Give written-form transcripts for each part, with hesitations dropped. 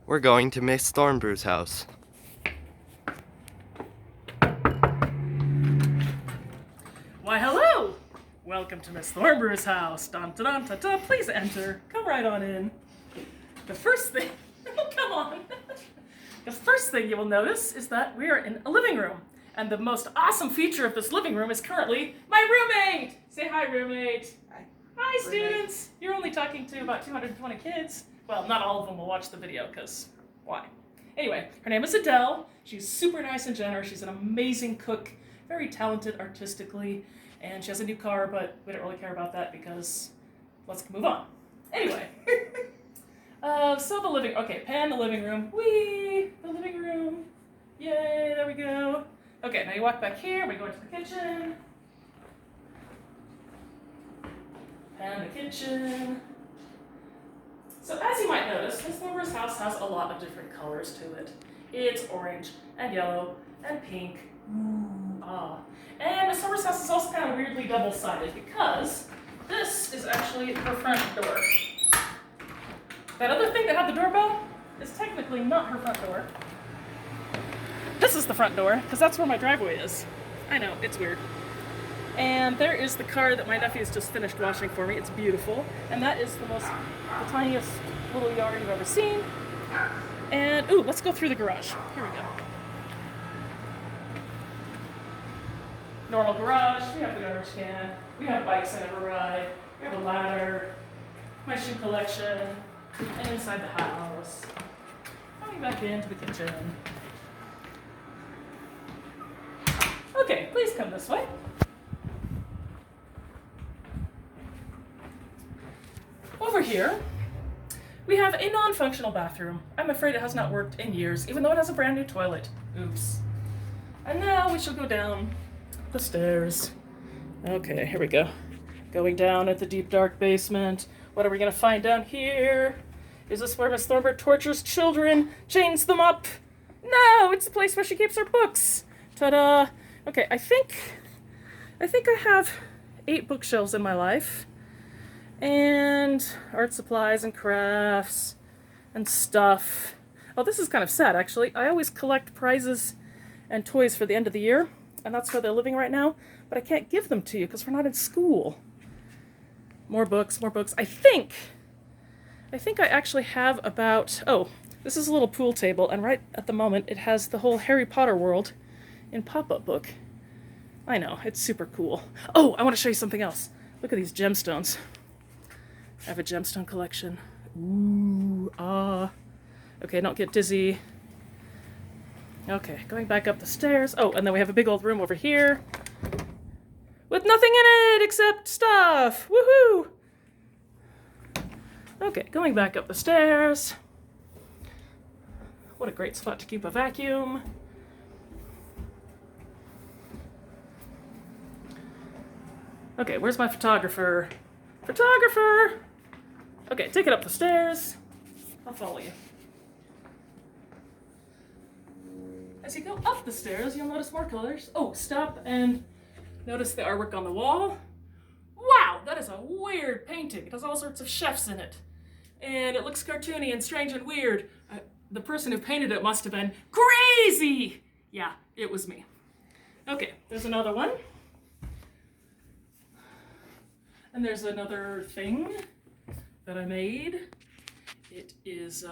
We're going to Miss Thornbrew's house. Why, hello! Welcome to Miss Thornbrew's house. Dun dun dun dun dun. Please enter. Come right on in. The first thing, oh, come on. The first thing you will notice is that we are in a living room. And the most awesome feature of this living room is currently my roommate! Say hi, roommate. Hi. Hi, students. You're only talking to about 220 kids. Well, not all of them will watch the video, because why? Anyway, her name is Adele. She's super nice and generous. She's an amazing cook, very talented artistically, and she has a new car, but we don't really care about that because let's move on. Anyway, so the living, okay, pan the living room. Whee! The living room. Yay, there we go. Okay, now you walk back here, we go into the kitchen. Pan the kitchen. So as you might notice, Miss Thornbrew's house has a lot of different colors to it. It's orange and yellow and pink. Ooh, ah. And Miss Thornbrew's house is also kind of weirdly double-sided because this is actually her front door. That other thing that had the doorbell is technically not her front door. This is the front door, because that's where my driveway is. I know, it's weird. And there is the car that my nephew's just finished washing for me. It's beautiful. And that is the tiniest little yard you've ever seen. And, ooh, let's go through the garage. Here we go. Normal garage. We have the garbage can. We have bikes I never ride. We have a ladder. My shoe collection. And inside the house. Coming back into the kitchen. Okay, please come this way. Over here, we have a non-functional bathroom. I'm afraid it has not worked in years, even though it has a brand new toilet. Oops. And now we shall go down the stairs. Okay, here we go. Going down at the deep, dark basement. What are we going to find down here? Is this where Miss Thornbrew tortures children, chains them up? No, it's the place where she keeps her books. Ta-da! Okay, I think I have 8 bookshelves in my life. And art supplies and crafts and stuff. Oh, this is kind of sad, actually. I always collect prizes and toys for the end of the year, and that's where they're living right now, but I can't give them to you because we're not in school. More books, more books. I think I actually have about, oh, this is a little pool table, and right at the moment it has the whole Harry Potter world in pop-up book. I know, it's super cool. Oh, I want to show you something else. Look at these gemstones. I have a gemstone collection. Ooh, ah. Okay, don't get dizzy. Okay, going back up the stairs. Oh, and then we have a big old room over here with nothing in it except stuff. Woohoo! Okay, going back up the stairs. What a great spot to keep a vacuum. Okay, where's my photographer? Photographer! Okay, take it up the stairs. I'll follow you. As you go up the stairs, you'll notice more colors. Oh, stop and notice the artwork on the wall. Wow, that is a weird painting. It has all sorts of chefs in it. And it looks cartoony and strange and weird. The person who painted it must have been crazy! Yeah, it was me. Okay, there's another one. And there's another thing that I made. It is,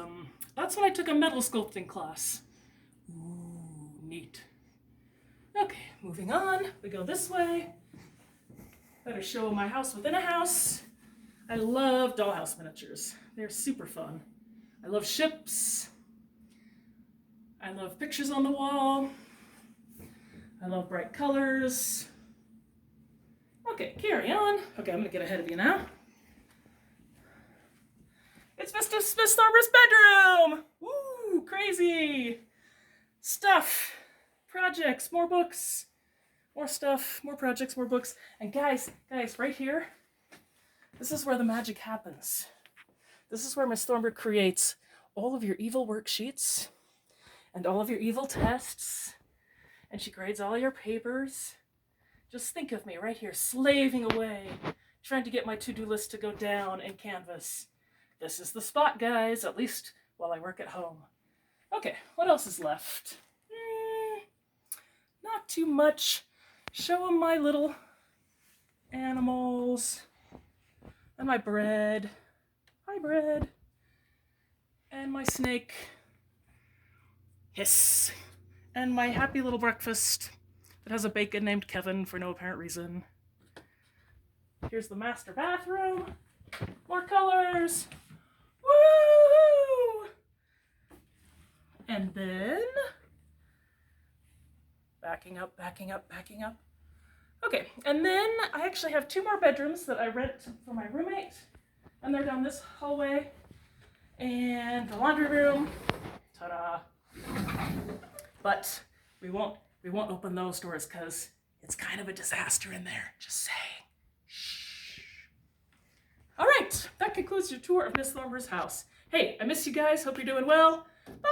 that's when I took a metal sculpting class. Ooh, neat. Okay, moving on. We go this way. Better show my house within a house. I love dollhouse miniatures. They're super fun. I love ships. I love pictures on the wall. I love bright colors. Okay, carry on. Okay, I'm gonna get ahead of you now. It's Miss Thornbrew's bedroom! Woo, crazy! Stuff, projects, more books, more stuff, more projects, more books. And guys, right here, this is where the magic happens. This is where Miss Thornbrew creates all of your evil worksheets and all of your evil tests, and she grades all your papers. Just think of me right here, slaving away, trying to get my to-do list to go down in Canvas. This is the spot, guys, at least while I work at home. Okay, what else is left? Not too much. Show them my little animals and my bread. Hi, bread. And my snake. Hiss. And my happy little breakfast that has a bacon named Kevin for no apparent reason. Here's the master bathroom. More colors. Woo! And then backing up. Okay, and then I actually have 2 more bedrooms that I rent for my roommate, and they're down this hallway. And the laundry room. Ta-da! But we won't open those doors because it's kind of a disaster in there. Just saying. Shh. All right, that concludes your tour of Miss Thornber's house. Hey, I miss you guys. Hope you're doing well. Bye.